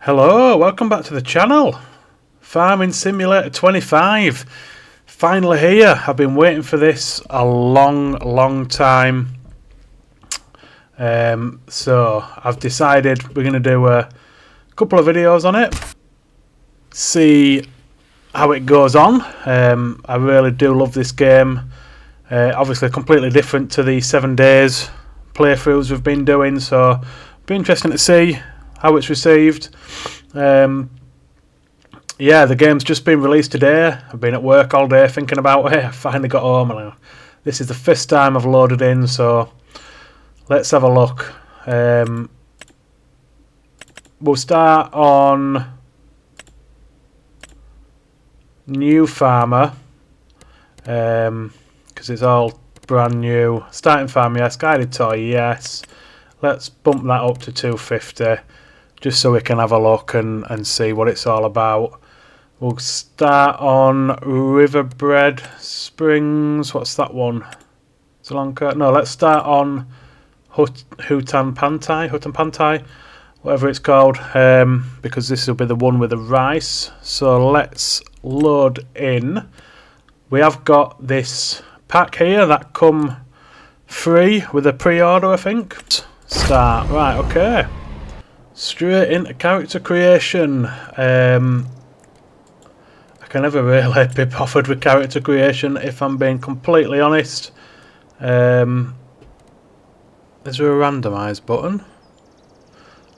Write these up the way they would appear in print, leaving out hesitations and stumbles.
Hello, welcome back to the channel. Farming Simulator 25. Finally here. I've been waiting for this a long time. So I've decided we're going to do a couple of videos on it. See how it goes on. I really do love this game. Obviously completely different to the 7 days playthroughs we've been doing. So it'll be interesting to see how it's received. Yeah, the game's just been released today. I've been at work all day thinking about it. I finally got home and this is the first time I've loaded in, so let's have a look. We'll start on New Farmer, because it's all brand new. Starting Farm, yes. Guided Toy, yes. Let's bump that up to 250. Just so we can have a look and see what it's all about. We'll start on Riverbed Springs. What's that one? Sri Lanka? No, let's start on Hutan Pantai, whatever it's called, because this will be the one with the rice. So let's load in. We have got this pack here that come free with a pre-order, I think. Start. Right, okay. Straight into character creation. I can never really be bothered with character creation if I'm being completely honest. Is there a randomise button?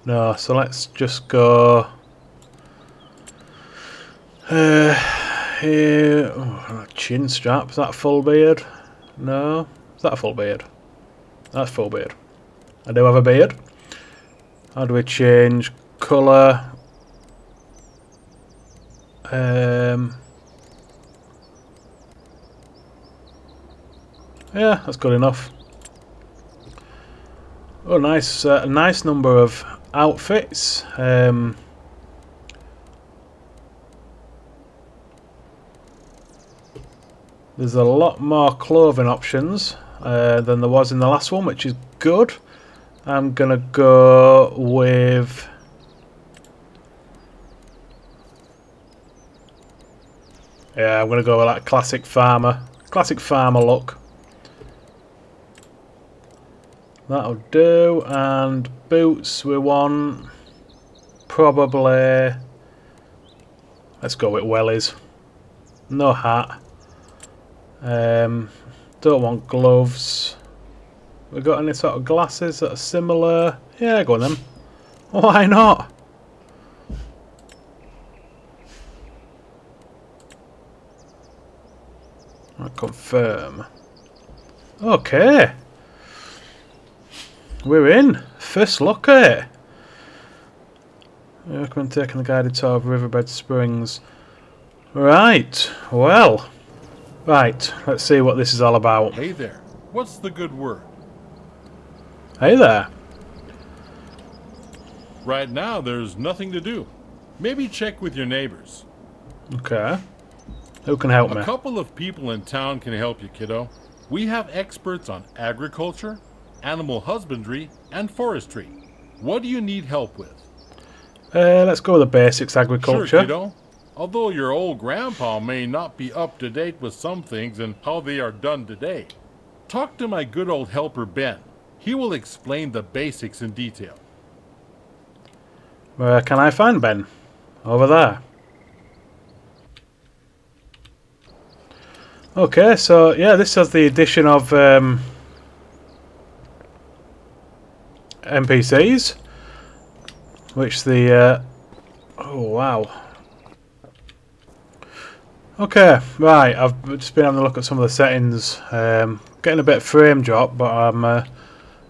No, so let's just go here. Oh, chin strap. Is that a full beard? No. Is that a full beard? That's full beard. I do have a beard. How do we change colour? Yeah, that's good enough. Oh, nice! A nice number of outfits. There's a lot more clothing options than there was in the last one, which is good. I'm gonna go with I'm gonna go with that classic farmer look. That'll do. And boots we want probably. Let's go with wellies. No hat. Don't want gloves. We got any sort of glasses that are similar? Yeah, go on then. Why not? I'll confirm. Okay. We're in. First look at it. I recommend taking the guided tour of Riverbed Springs. Right. Well. Right. Let's see what this is all about. Hey there. What's the good word? Hey there. Right now, there's nothing to do. Maybe check with your neighbors. Okay. Who can help me? A couple of people in town can help you, kiddo. We have experts on agriculture, animal husbandry, and forestry. What do you need help with? Let's go with the basics, agriculture. Sure, kiddo. Although your old grandpa may not be up to date with some things and how they are done today. Talk to my good old helper, Ben. He will explain the basics in detail. Where can I find Ben? Over there. Okay, so yeah, this has the addition of NPCs, which the oh wow. Okay, right. I've just been having a look at some of the settings. Getting a bit of frame drop, but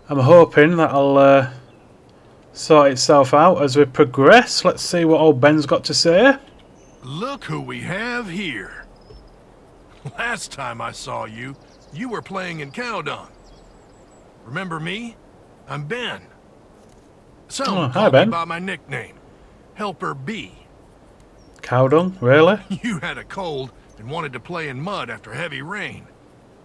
I'm hoping that'll sort itself out as we progress. Let's see what old Ben's got to say. Look who we have here. Last time I saw you, you were playing in Cowdung. Remember me? I'm Ben. Some hi, call Ben. me by my nickname, Helper B. Cowdung, really? You had a cold and wanted to play in mud after heavy rain.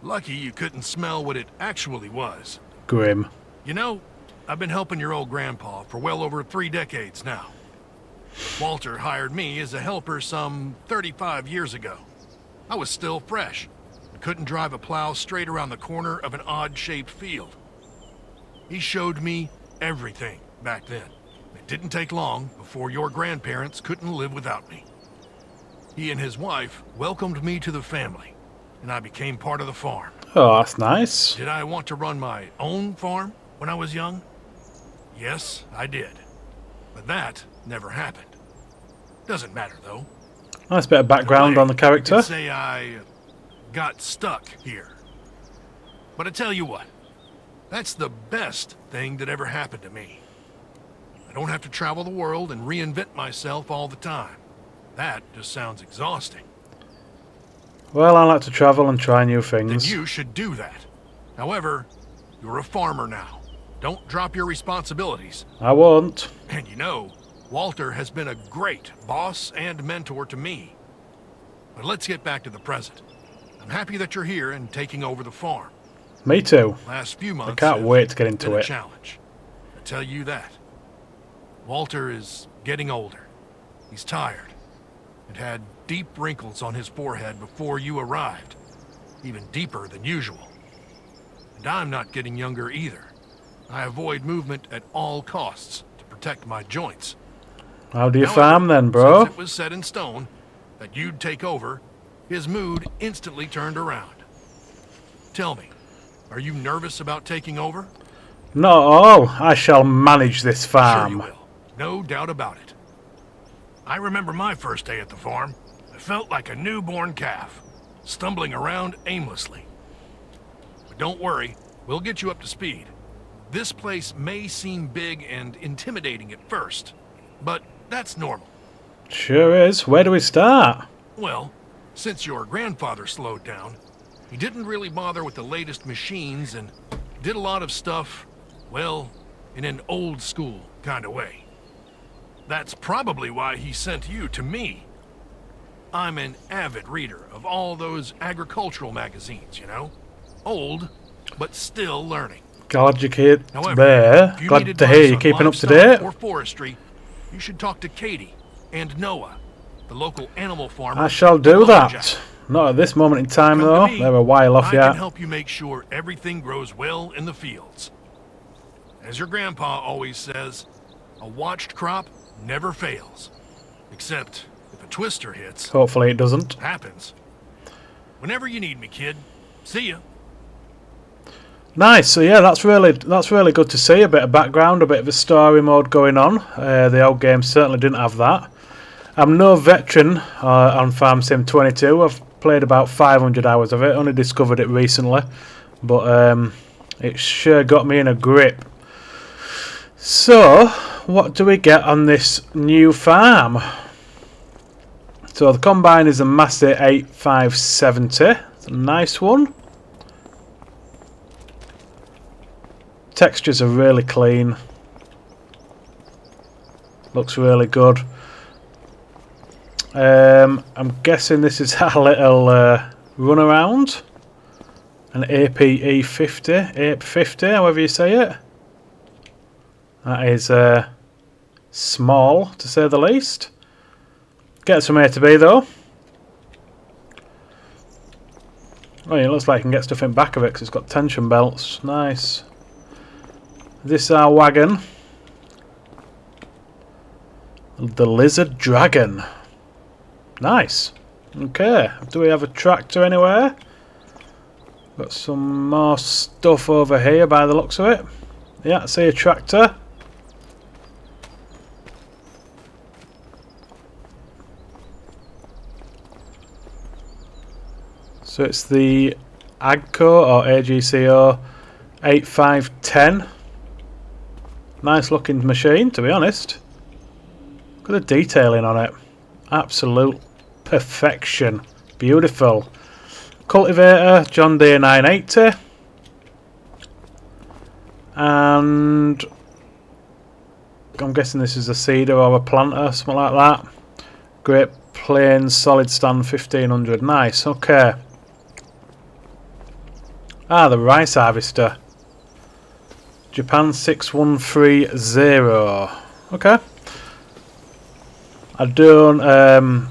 Lucky you couldn't smell what it actually was. Grim. You know, I've been helping your old grandpa for well over 3 decades now. Walter hired me as a helper some 35 years ago. I was still fresh and couldn't drive a plow straight around the corner of an odd-shaped field. He showed me everything back then. It didn't take long before your grandparents couldn't live without me. He and his wife welcomed me to the family, and I became part of the farm. Oh, that's nice. Did I want to run my own farm when I was young? Yes, I did. But that never happened. Doesn't matter, though. Nice bit of background on the You character. could say I got stuck here. But I tell you what, that's the best thing that ever happened to me. I don't have to travel the world and reinvent myself all the time. That just sounds exhausting. Well, I like to travel and try new Then things. you should do that. However, you're a farmer now. Don't drop your responsibilities. I won't. And you know, Walter has been a great boss and mentor to me. But let's get back to the present. I'm happy that you're here and taking over the farm. Me too. Last few months can't have wait to get into been a it. challenge. I tell you that. Walter is getting older. He's tired and had deep wrinkles on his forehead before you arrived, even deeper than usual. And I'm not getting younger either. I avoid movement at all costs to protect my joints. How do you However, farm then, bro? Since it was set in stone that you'd take over, his mood instantly turned around. Tell me, are you nervous about taking over? Not at all. I shall manage this Sure you farm. will. No doubt about it. I remember my first day at the farm. I felt like a newborn calf, stumbling around aimlessly. But don't worry, we'll get you up to speed. This place may seem big and intimidating at first, but that's normal. Sure is. Where do we start? Well, since your grandfather slowed down, he didn't really bother with the latest machines and did a lot of stuff, well, in an old school kind of way. That's probably why he sent you to me. I'm an avid reader of all those agricultural magazines, you know? Old, but still learning. Glad you're here However, there. if you Glad need to hear advice you're on keeping up to livestock date. or forestry, you should talk to Katie and Noah, the local animal farmer. I shall do in that. Lumberjack. Not at this moment in time, Come to though. me. They're a while off I yet. can help you make sure everything grows well in the fields. As your grandpa always says, a watched crop never fails. Except if a twister hits. Hopefully it doesn't. Happens. Whenever you need me, kid. See ya. Nice. So yeah, that's really good to see. A bit of background, a bit of a story mode going on. The old game certainly didn't have that. I'm no veteran on Farm Sim 22. I've played about 500 hours of it. Only discovered it recently, but it sure got me in a grip. So, what do we get on this new farm? So the combine is a Massey 8570. It's a nice one. Textures are really clean. Looks really good. I'm guessing this is our little runaround. An APE 50, APE 50, however you say it. That is small, to say the least. Gets from A to B, though. Oh, yeah, it looks like you can get stuff in back of it because it's got tension belts. Nice. This is our wagon. The Lizard Dragon. Nice. Okay. Do we have a tractor anywhere? Got some more stuff over here by the looks of it. Yeah, I see a tractor. So it's the AGCO or AGCO 8510. Nice looking machine, to be honest. Look at the detailing on it. Absolute perfection. Beautiful. Cultivator, John Deere 980. And I'm guessing this is a seeder or a planter, something like that. Great Plains Solid Stand 1500. Nice, okay. Ah, the rice harvester. Japan 6130. Okay. I don't.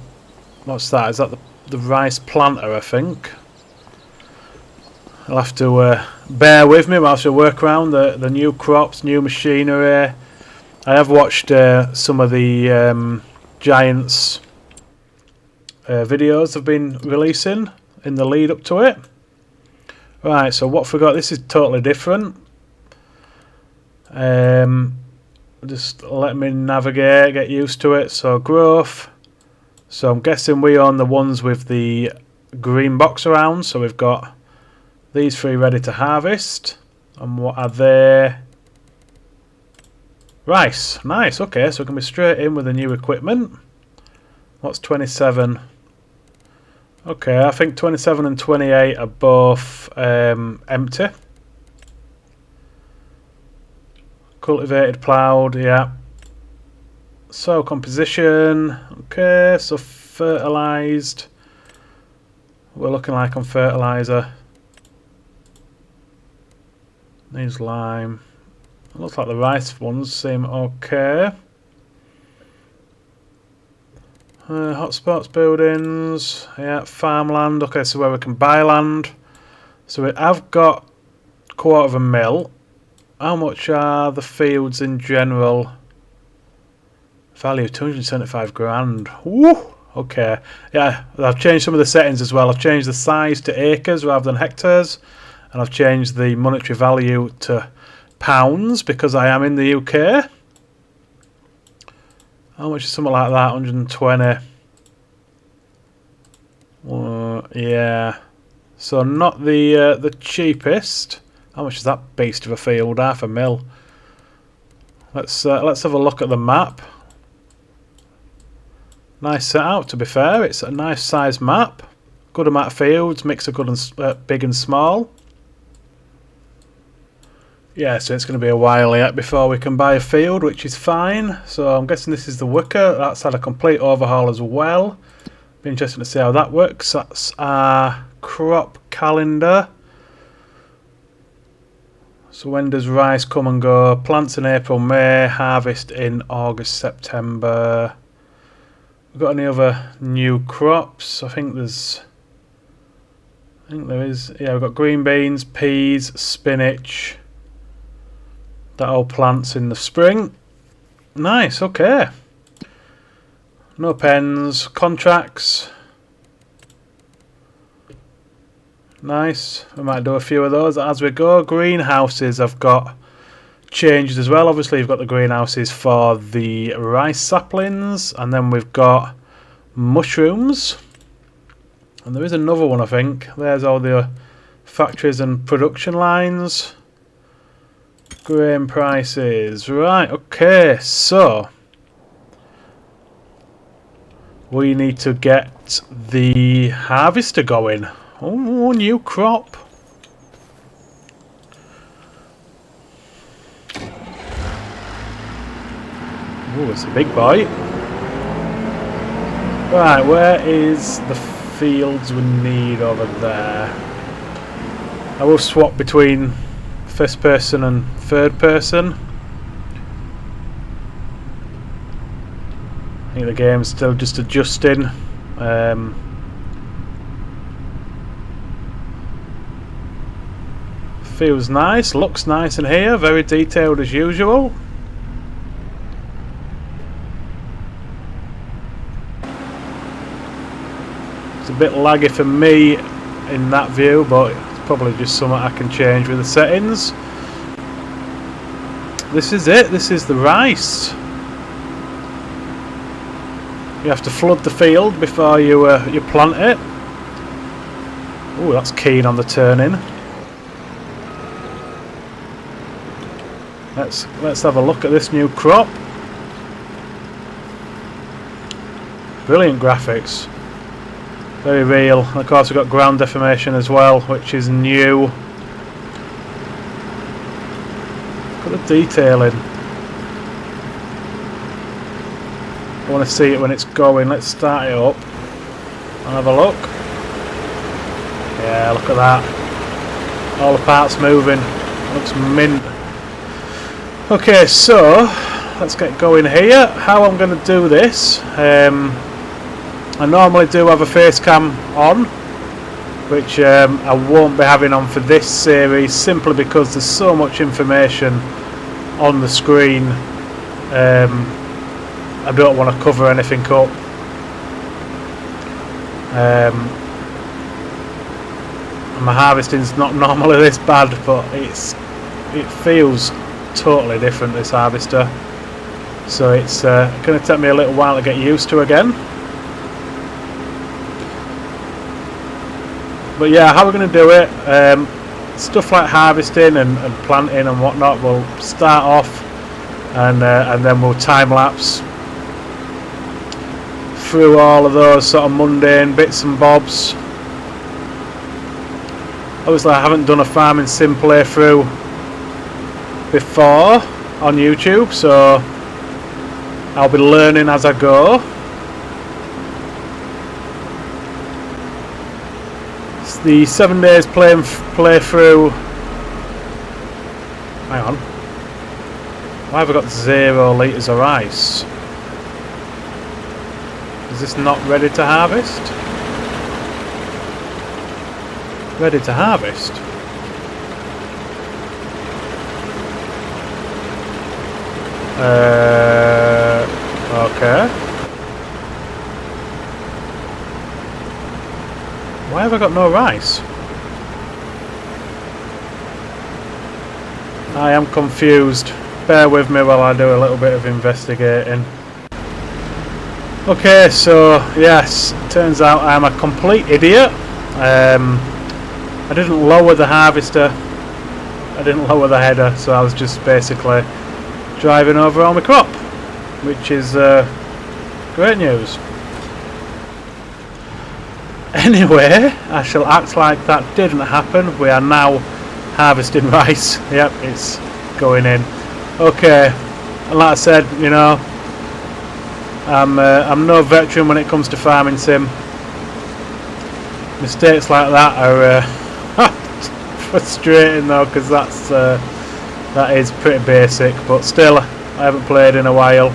What's that? Is that the rice planter? I think. I'll have to bear with me whilst I work around the new crops, new machinery. I have watched some of the Giants videos I've been releasing in the lead up to it. Right, so what I forgot, this is totally different. Just let me navigate, get used to it. So growth. So I'm guessing we own the ones with the green box around. So we've got these 3 ready to harvest. And what are they? Rice. Nice, okay, so we can be straight in with the new equipment. What's 27? Okay, I think 27 and 28 are both empty. Cultivated, ploughed, yeah. Soil composition, okay, so fertilised. We're looking like on fertiliser. Needs lime. It looks like the rice ones seem okay. Hotspots, buildings, yeah, farmland. Okay, so where we can buy land. So we have got 1/4 mil. How much are the fields in general? Value 275 grand. Woo! Okay, yeah, I've changed some of the settings as well. I've changed the size to acres rather than hectares, and I've changed the monetary value to pounds because I am in the UK. How much is something like that? 120. Yeah. So not the cheapest. How much is that beast of a field? 1/2 mil. Let's have a look at the map. Nice setup. To be fair, it's a nice size map. Good amount of fields. Mix of good and big and small. Yeah, so it's going to be a while yet before we can buy a field, which is fine. So I'm guessing this is the worker. That's had a complete overhaul as well. Be interesting to see how that works. That's our crop calendar. So when does rice come and go? Plants in April, May, harvest in August, September. We've got any other new crops? I think there is. Yeah, we've got green beans, peas, spinach. That all plants in the spring. Nice, okay. No pens, contracts. Nice. We might do a few of those as we go. Greenhouses I've got changed as well. Obviously you've got the greenhouses for the rice saplings, and then we've got mushrooms. And there is another one, I think. There's all the factories and production lines. Grain prices. Right, okay, so we need to get the harvester going. Oh, new crop. Oh, it's a big boy. Right, where is the fields we need over there? I will swap between first person and third person. I think the game's still just adjusting. Feels nice, looks nice in here, very detailed as usual. It's a bit laggy for me in that view, but it's probably just something I can change with the settings. This is it, this is the rice. You have to flood the field before you plant it. Oh, that's keen on the turning. Let's have a look at this new crop. Brilliant graphics. Very real. And of course we've got ground deformation as well, which is new. Look at the detailing. I want to see it when it's going. Let's start it up and have a look. Yeah, look at that. All the parts moving. Looks mint. Okay, so let's get going here. How I'm going to do this, I normally do have a face cam on, which I won't be having on for this series simply because there's so much information on the screen. I don't want to cover anything up. My harvesting's not normally this bad, but it feels totally different, this harvester. So it's going to take me a little while to get used to again. But yeah, how we're going to do it, stuff like harvesting and planting and whatnot, we'll start off and then we'll time lapse through all of those sort of mundane bits and bobs. Obviously I haven't done a farming sim playthrough before on YouTube, so I'll be learning as I go. It's the 7 days playthrough. Hang on. Why have I got 0 litres of rice? Is this not ready to harvest? Ready to harvest? Okay. Why have I got no rice? I am confused. Bear with me while I do a little bit of investigating. Okay, so yes, turns out I'm a complete idiot. I didn't lower the harvester, I didn't lower the header, so I was just basically driving over all my crop, which is great news. Anyway, I shall act like that didn't happen. We are now harvesting rice. Yep, it's going in. Okay, and like I said, you know, I'm no veteran when it comes to farming sim. Mistakes like that are frustrating though, because that is pretty basic. But still, I haven't played in a while.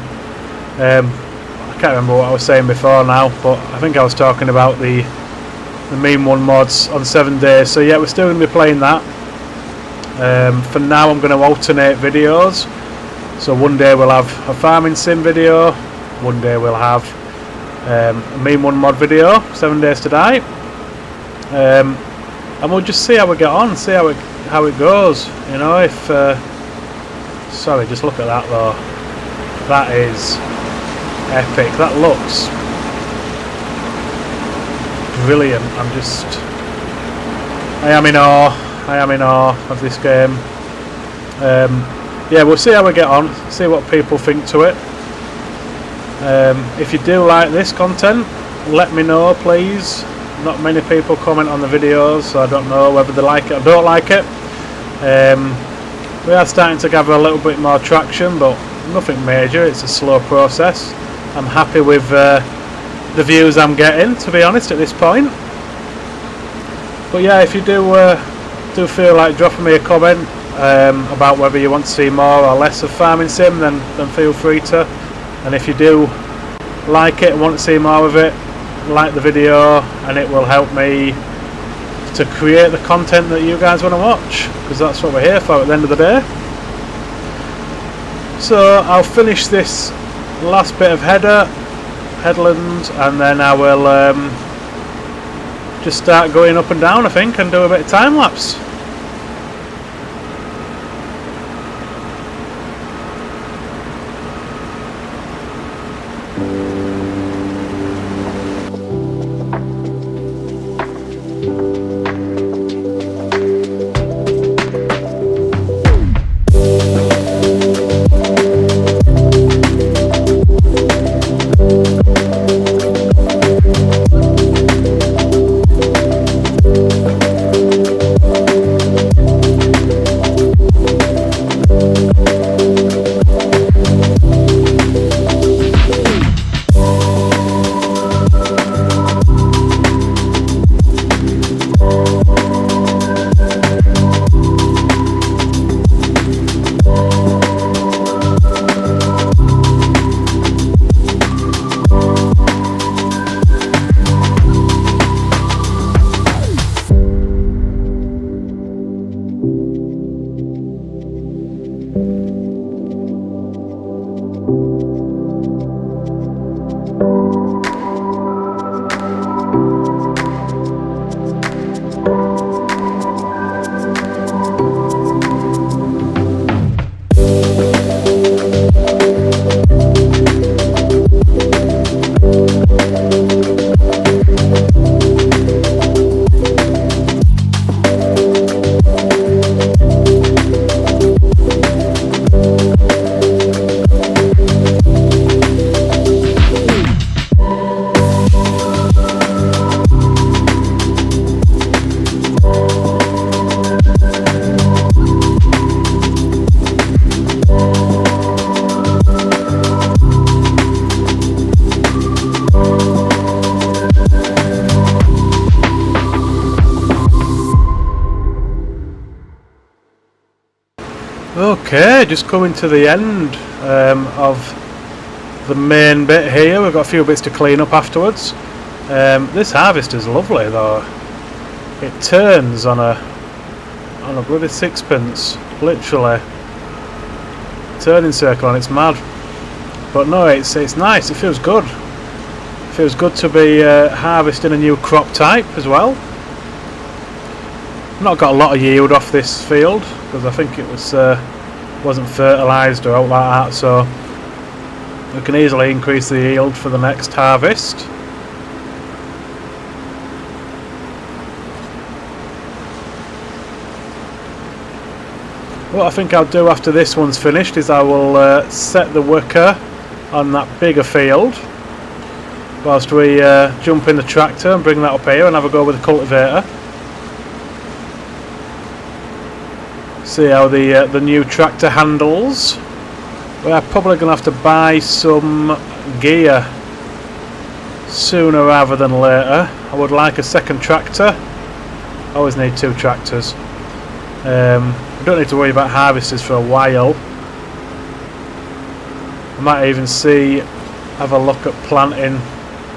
I can't remember what I was saying before now, but I think I was talking about the Meme 1 mods on 7 days. So yeah, we're still going to be playing that. For now, I'm going to alternate videos. So one day we'll have a farming sim video, one day we'll have a Meme 1 mod video, 7 days to die. And we'll just see how we get on, see how it goes. You know, if sorry, just look at that though. That is epic. That looks brilliant. I am in awe of this game. Yeah, we'll see how we get on, see what people think to it. If you do like this content, let me know, please. Not many people comment on the videos, so I don't know whether they like it or don't like it. We are starting to gather a little bit more traction, but nothing major. It's a slow process. I'm happy with the views I'm getting, to be honest, at this point. But yeah, if you do feel like dropping me a comment about whether you want to see more or less of farming sim, then feel free to. And if you do like it and want to see more of it, like the video, and it will help me to create the content that you guys want to watch, because that's what we're here for at the end of the day. So I'll finish this last bit of headland, and then I will just start going up and down, I think, and do a bit of time lapse. Okay, just coming to the end of the main bit here. We've got a few bits to clean up afterwards. This harvester's lovely though. It turns on a bloody sixpence, literally. Turning circle, and it's mad. But no, it's nice. It feels good. It feels good to be harvesting a new crop type as well. Not got a lot of yield off this field because I think it wasn't fertilised or out like that, so we can easily increase the yield for the next harvest. What I think I'll do after this one's finished is I will set the worker on that bigger field whilst we jump in the tractor and bring that up here and have a go with the cultivator. See how the new tractor handles. We are probably going to have to buy some gear sooner rather than later. I would like a second tractor. I always need two tractors. I don't need to worry about harvesters for a while. I might even have a look at planting,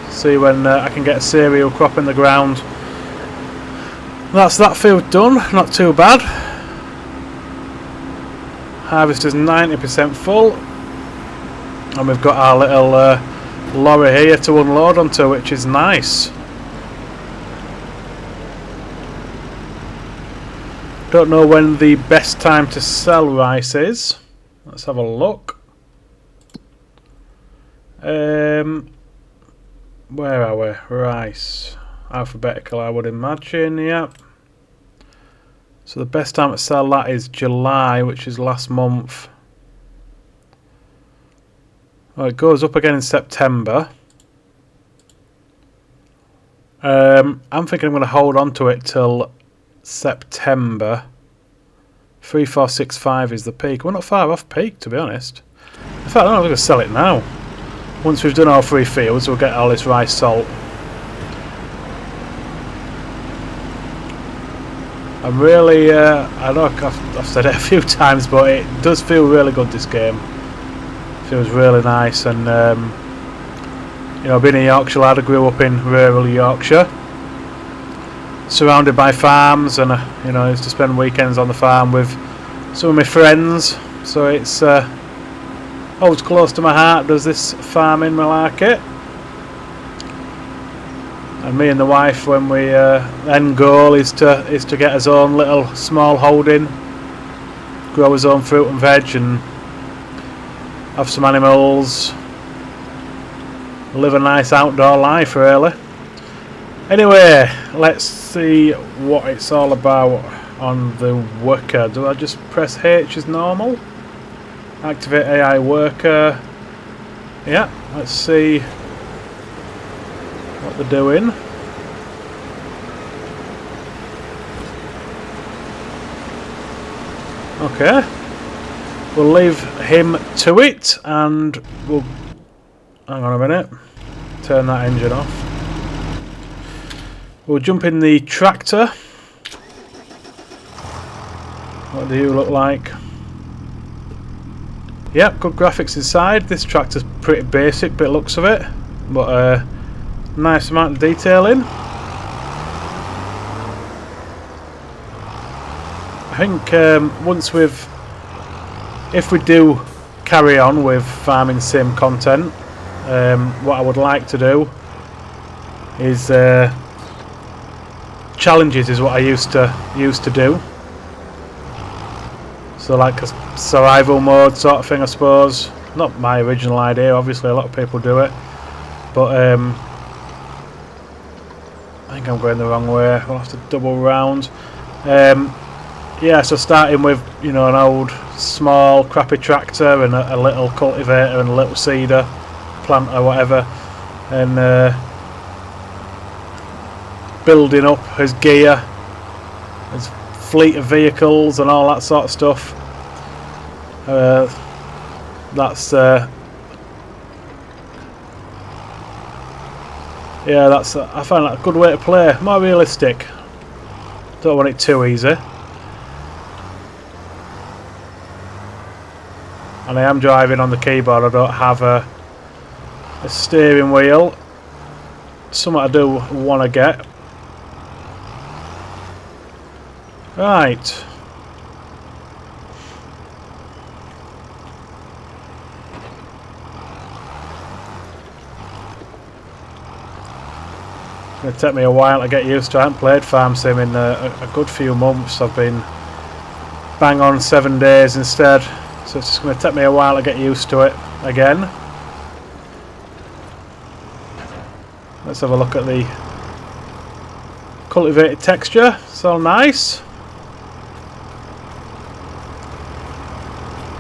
see when I can get a cereal crop in the ground. That's that field done, not too bad. Harvester's 90% full, and we've got our little lorry here to unload onto, which is nice. Don't know when the best time to sell rice is. Let's have a look. Where are we? Rice. Alphabetical, I would imagine, yeah. So the best time to sell that is July, which is last month. Well, it goes up again in September. I'm thinking I'm going to hold on to it till September. 3465 is the peak. We're not far off peak, to be honest. In fact, I don't know if we're going to sell it now. Once we've done all 3 fields, we'll get all this rice salt. I'm really, I know I've said it a few times, but it does feel really good, this game. It feels really nice, and you know, being a Yorkshire lad, I grew up in rural Yorkshire, surrounded by farms, and you know, I used to spend weekends on the farm with some of my friends, so it's always close to my heart, does this farming malarkey. And me and the wife, when we end goal is to get his own little small holding, grow his own fruit and veg, and have some animals, live a nice outdoor life really. Anyway, let's see what it's all about on the worker. Do I just press H as normal? Activate AI worker. Yeah, let's see what they're doing. Okay, we'll leave him to it, and we'll hang on a minute, turn that engine off. We'll jump in the tractor. What do you look like? Yep, good graphics inside. This tractor's pretty basic bit looks of it, but nice amount of detailing. I think if we do carry on with farming sim content, what I would like to do is challenges is what I used to do. So like a survival mode sort of thing, I suppose. Not my original idea, obviously a lot of people do it, but I think I'm going the wrong way. We'll have to double round. Yeah, so starting with, you know, an old small crappy tractor and a little cultivator and a little seeder plant or whatever, and building up his gear, his fleet of vehicles and all that sort of stuff. That's yeah, that's I find that a good way to play, more realistic. Don't want it too easy. And I am driving on the keyboard, I don't have a steering wheel. Something I do want to get. Right. It's going to take me a while to get used to. I haven't played Farm Sim in a good few months. I've been bang on 7 days instead. So it's just going to take me a while to get used to it again. Let's have a look at the cultivated texture. It's all nice.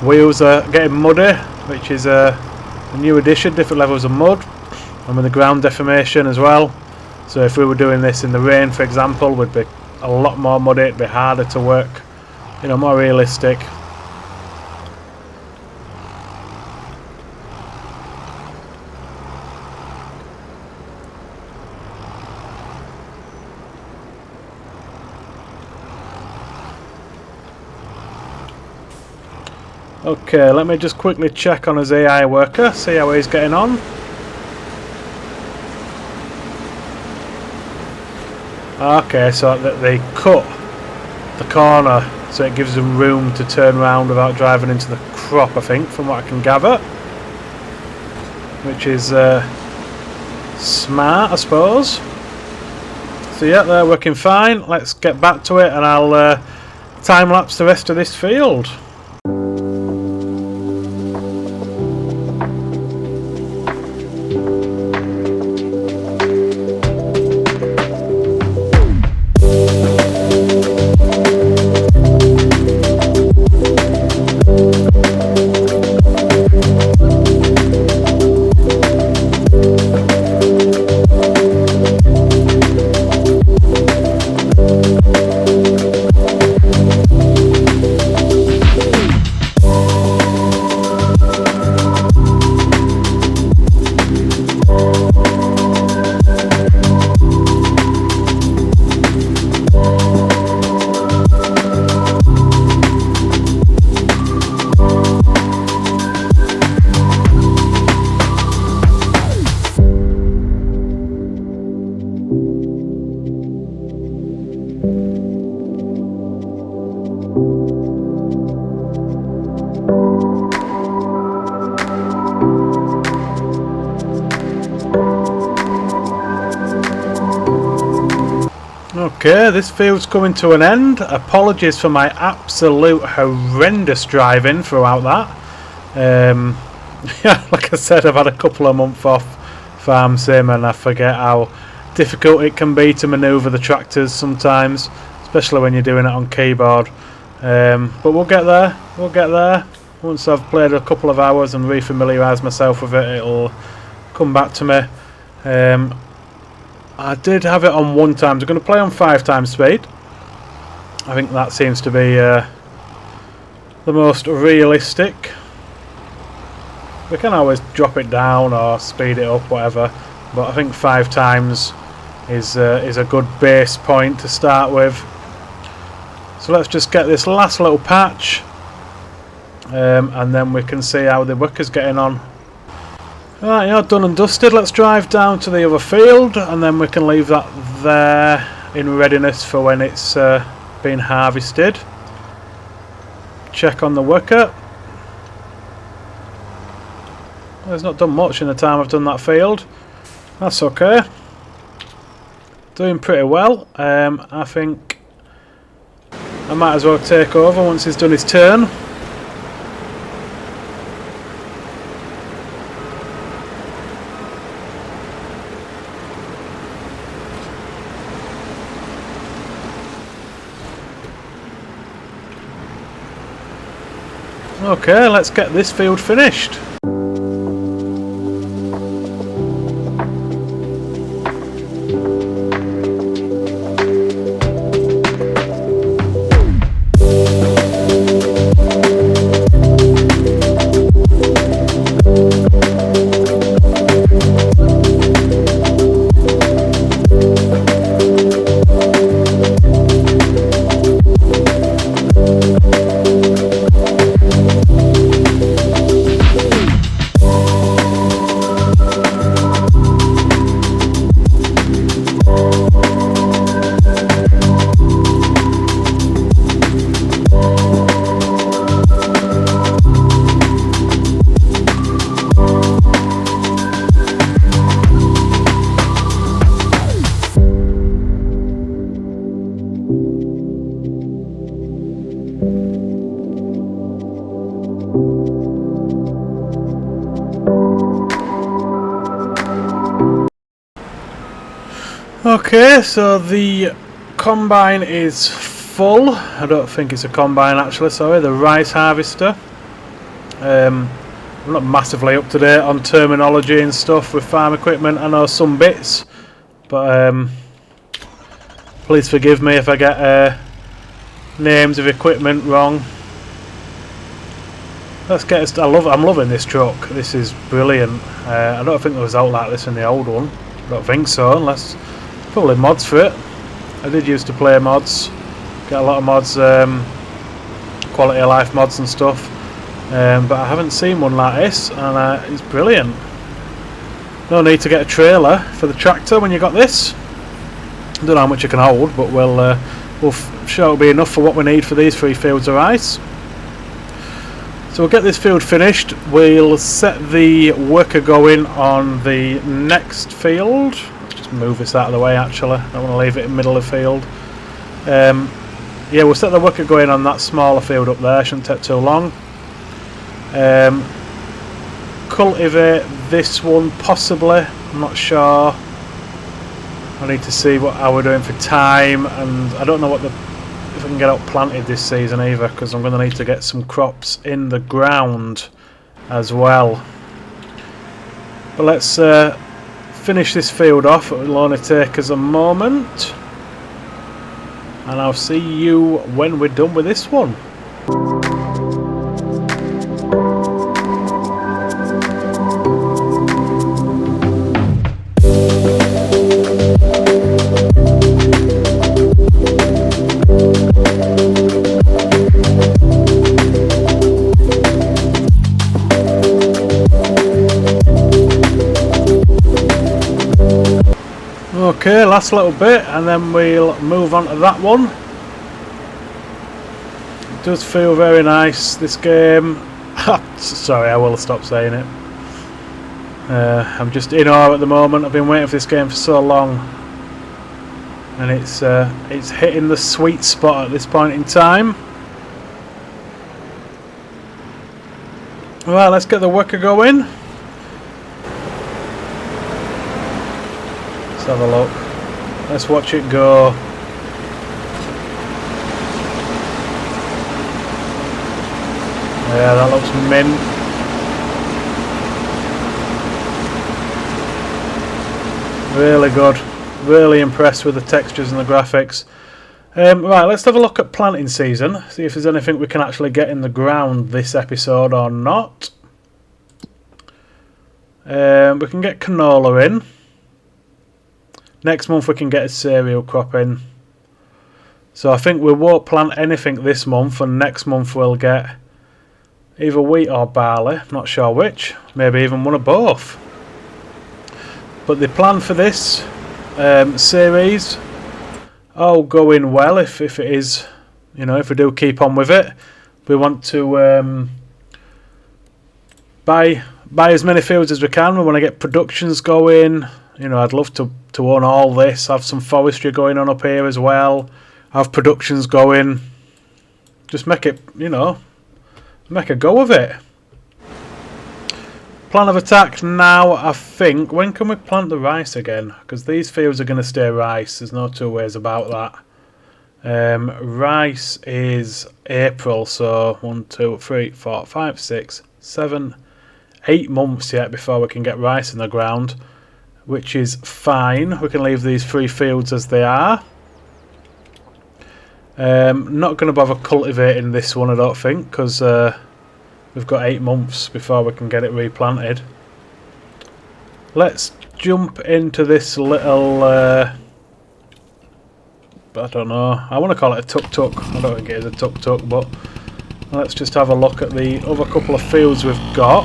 Wheels are getting muddy, which is a new addition, different levels of mud, and with the ground deformation as well. So if we were doing this in the rain, for example, we'd be a lot more muddy, it'd be harder to work, you know, more realistic. Okay, let me just quickly check on his AI worker, see how he's getting on. Okay, so they cut the corner so it gives them room to turn around without driving into the crop, I think, from what I can gather. Which is smart, I suppose. So yeah, they're working fine. Let's get back to it and I'll time-lapse the rest of this field. Okay, this field's coming to an end. Apologies for my absolute horrendous driving throughout that. Yeah, like I said, I've had a couple of months off Farm Sim and I forget how difficult it can be to manoeuvre the tractors sometimes, especially when you're doing it on keyboard. But we'll get there, Once I've played a couple of hours and re-familiarised myself with it, it'll come back to me. I did have it on 1 time. I'm going to play on 5 times speed. I think that seems to be the most realistic. We can always drop it down or speed it up, whatever. But I think 5 times is a good base point to start with. So let's just get this last little patch, and then we can see how the worker's getting on. Right, yeah, done and dusted. Let's drive down to the other field and then we can leave that there in readiness for when it's been harvested. Check on the worker. It's not done much in the time I've done that field. That's okay. Doing pretty well. I think I might as well take over once he's done his turn. Okay, let's get this field finished. Okay, so the combine is full. I don't think it's a combine actually, sorry, the rice harvester. I'm not massively up to date on terminology and stuff with farm equipment. I know some bits, but please forgive me if I get names of equipment wrong. Let's get us. I'm loving this truck. This is brilliant. I don't think there was out like this in the old one. I don't think so, unless probably mods for it. I did used to play mods, get a lot of mods, quality of life mods and stuff, but I haven't seen one like this, and it's brilliant. No need to get a trailer for the tractor when you got this. I don't know how much it can hold, but we'll sure it'll be enough for what we need for these 3 fields of rice. So we'll get this field finished. We'll set the worker going on the next field. Move this out of the way actually, I don't want to leave it in the middle of the field. Yeah, we'll set the worker going on that smaller field up there, shouldn't take too long. Cultivate this one possibly, I'm not sure. I need to see how we're doing for time, and I don't know if I can get out planted this season either, because I'm going to need to get some crops in the ground as well. But let's finish this field off. It will only take us a moment, and I'll see you when we're done with this one. Okay, last little bit and then we'll move on to that one. It does feel very nice, this game. Sorry, I will stop saying it. I'm just in awe at the moment. I've been waiting for this game for so long, and it's hitting the sweet spot at this point in time. Right, let's get the worker going. Have a look. Let's watch it go. Yeah, that looks mint. Really good. Really impressed with the textures and the graphics. Right, let's have a look at planting season. See if there's anything we can actually get in the ground this episode or not. We can get canola in. Next month we can get a cereal crop in. So I think we won't plant anything this month, and next month we'll get either wheat or barley, not sure which, maybe even one of both. But the plan for this series, all going well, if it is, you know, if we do keep on with it, we want to buy buy as many fields as we can. We want to get productions going. You know, I'd love to own all this. Have some forestry going on up here as well. Have productions going. Just make it, you know, make a go of it. Plan of attack now, I think. When can we plant the rice again? Because these fields are going to stay rice. There's no two ways about that. Rice is April, so 1, 2, 3, 4, 5, 6, 7, 8 months yet before we can get rice in the ground, which is fine. We can leave these 3 fields as they are. Not going to bother cultivating this one, I don't think, because we've got 8 months before we can get it replanted. Let's jump into this little, I don't know, I want to call it a tuk-tuk. I don't think it is a tuk-tuk, but let's just have a look at the other couple of fields we've got.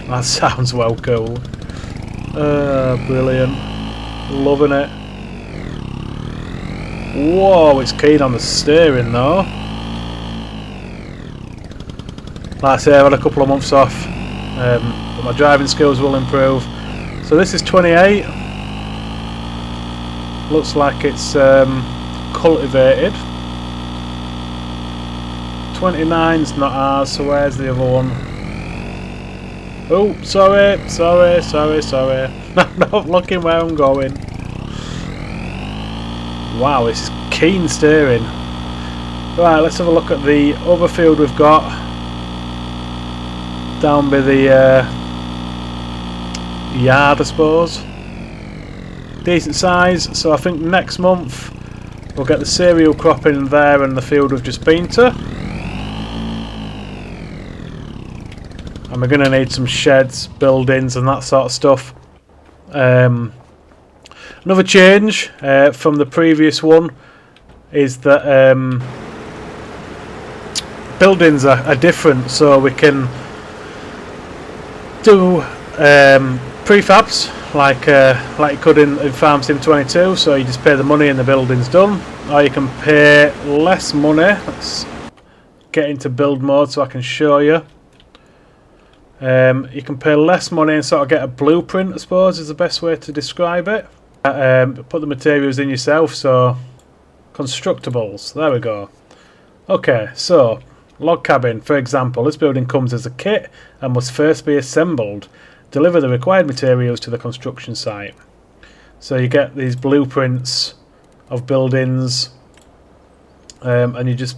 That sounds well cool. Brilliant. Loving it. Whoa, it's keen on the steering though. Like I say, I've had a couple of months off, but my driving skills will improve. So this is 28. Looks like it's cultivated. 29's not ours, so where's the other one? Oh, sorry. I'm not looking where I'm going. Wow, this is keen steering. Right, let's have a look at the other field we've got. Down by the yard, I suppose. Decent size, so I think next month we'll get the cereal crop in there and the field we've just been to. And we're going to need some sheds, buildings and that sort of stuff. Another change from the previous one is that buildings are different, so we can do prefabs like you could in Farm Sim 22, so you just pay the money and the building's done, or you can pay less money. Let's get into build mode so I can show you. You can pay less money and sort of get a blueprint, I suppose is the best way to describe it. Put the materials in yourself, so constructables, there we go. Okay, so log cabin, for example, this building comes as a kit and must first be assembled. Deliver the required materials to the construction site. So you get these blueprints of buildings and you just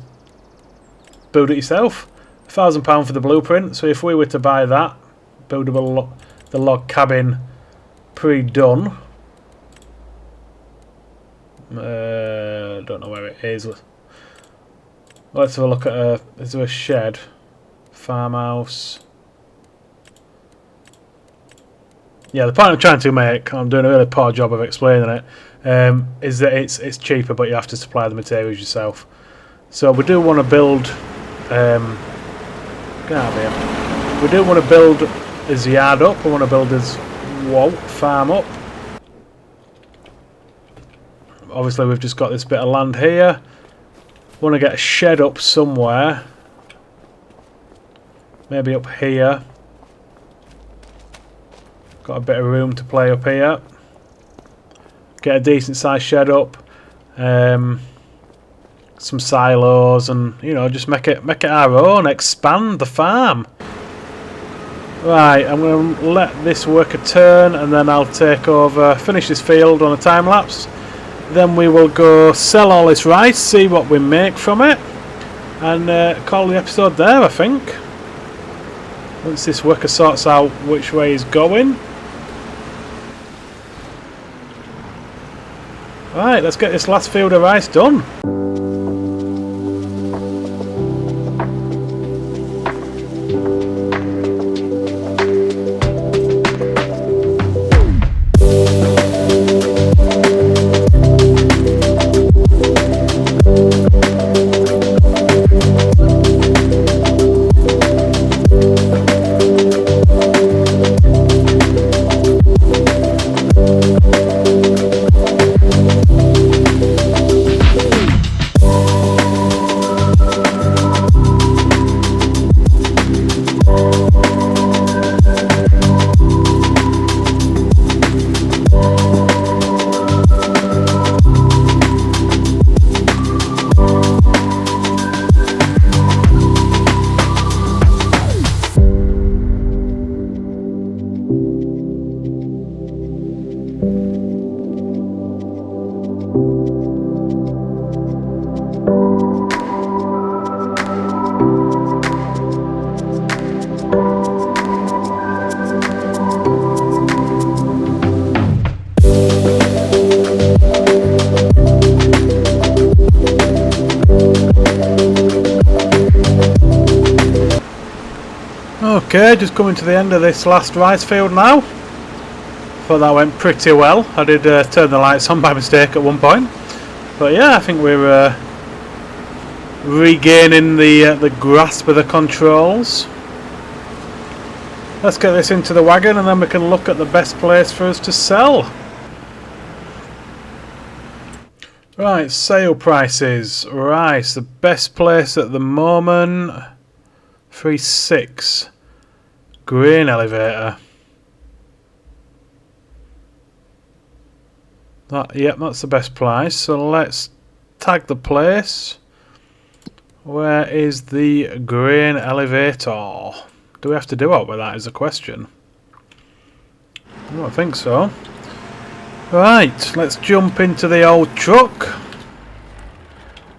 build it yourself. £1,000 for the blueprint, so if we were to buy that, buildable the log cabin pre-done, don't know where it is. Let's have a look at is there a shed? Farmhouse. Yeah, the point I'm trying to make, I'm doing a really poor job of explaining it, is that it's cheaper, but you have to supply the materials yourself. So we do want to build. Get out of here. We do want to build his yard up. We want to build his farm up. Obviously, we've just got this bit of land here. Want to get a shed up somewhere. Maybe up here. Got a bit of room to play up here. Get a decent sized shed up. Some silos, and you know, just make it our own. Expand the farm. Right, I'm going to let this work a turn, and then I'll take over, finish this field on a time lapse. Then we will go sell all this rice, see what we make from it, and call the episode there, I think. Once this worker sorts out which way he's going. Right, let's get this last field of rice done. Okay, just coming to the end of this last rice field now. Thought that went pretty well. I did turn the lights on by mistake at one point. But yeah, I think we're regaining the grasp of the controls. Let's get this into the wagon and then we can look at the best place for us to sell. Right, sale prices. Rice, the best place at the moment, 3.6. Grain elevator. Yep, that's the best price. So let's tag the place. Where is the grain elevator? Do we have to do out with that is a question. I don't think so. Right, let's jump into the old truck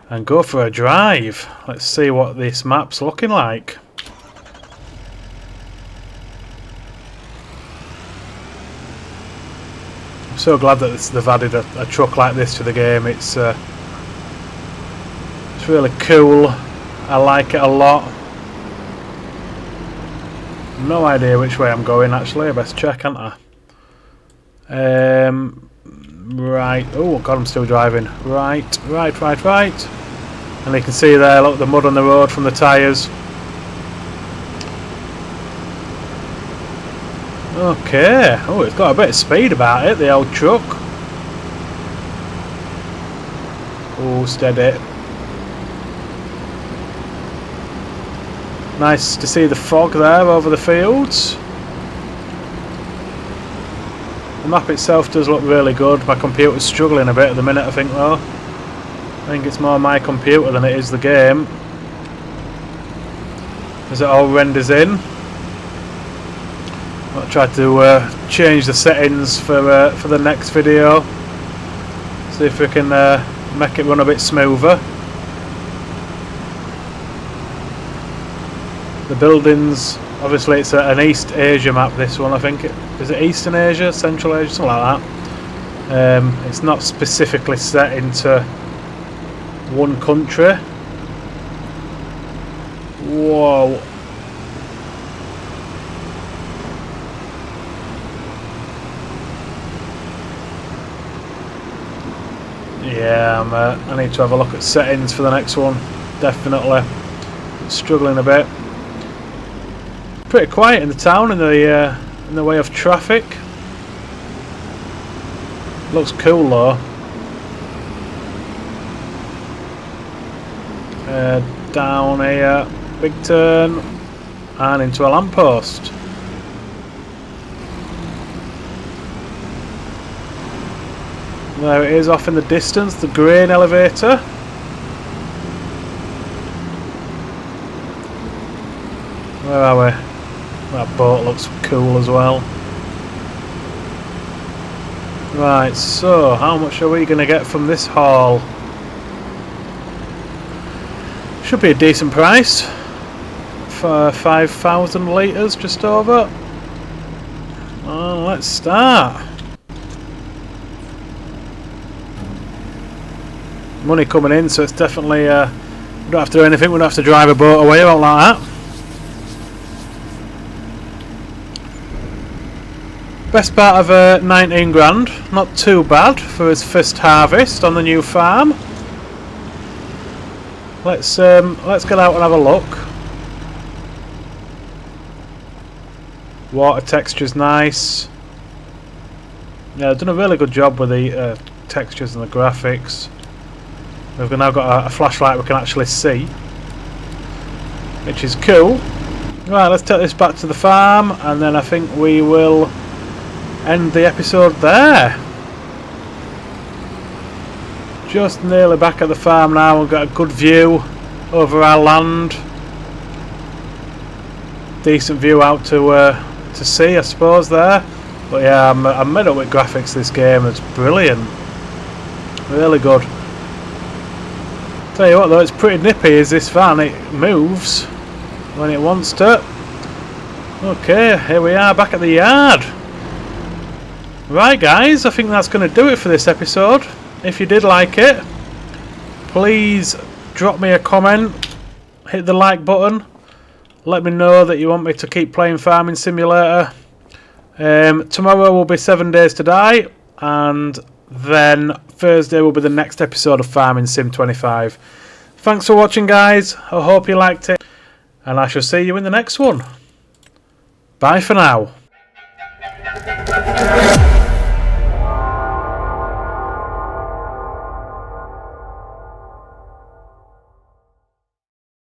and go for a drive. Let's see what this map's looking like. I'm so glad that they've added a truck like this to the game. It's really cool. I like it a lot. No idea which way I'm going actually. I best check, can't I? Right. Oh god, I'm still driving. Right. And you can see there, look, the mud on the road from the tyres. Okay. Oh, it's got a bit of speed about it, the old truck. Oh, steady. Nice to see the fog there over the fields. The map itself does look really good. My computer's struggling a bit at the minute, I think, though. I think it's more my computer than it is the game, as it all renders in. I'll try to change the settings for the next video. See if we can make it run a bit smoother. The buildings, obviously it's an East Asia map, this one I think. Is it Eastern Asia, Central Asia, something like that. It's not specifically set into one country. Whoa. Yeah, I need to have a look at settings for the next one. Definitely. Struggling a bit. Pretty quiet in the town in the way of traffic. Looks cool though. Down a big turn and into a lamppost. There it is off in the distance, the grain elevator. Where are we? That boat looks cool as well. Right, so how much are we going to get from this haul? Should be a decent price for 5,000 litres, just over. Oh, let's start. Money coming in, so it's definitely we don't have to do anything. We don't have to drive a boat away, won't like that. Best part of 19 grand, not too bad for his first harvest on the new farm. Let's get out and have a look. Water texture's nice. Yeah, I've done a really good job with the textures and the graphics. We've now got a flashlight we can actually see, which is cool. Right, let's take this back to the farm, and then I think we will end the episode there. Just nearly back at the farm now. We've got a good view over our land. Decent view out to sea, I suppose, there. But yeah, I'm made up with graphics. This game is brilliant, really good. Tell you what though, it's pretty nippy is this van. It moves when it wants to. Okay, here we are back at the yard. Right guys, I think that's going to do it for this episode. If you did like it, please drop me a comment, hit the like button, Let me know that you want me to keep playing Farming Simulator. Tomorrow will be 7 Days to Die, and then Thursday will be the next episode of Farming Sim 25. Thanks for watching, guys. I hope you liked it, and I shall see you in the next one. Bye for now.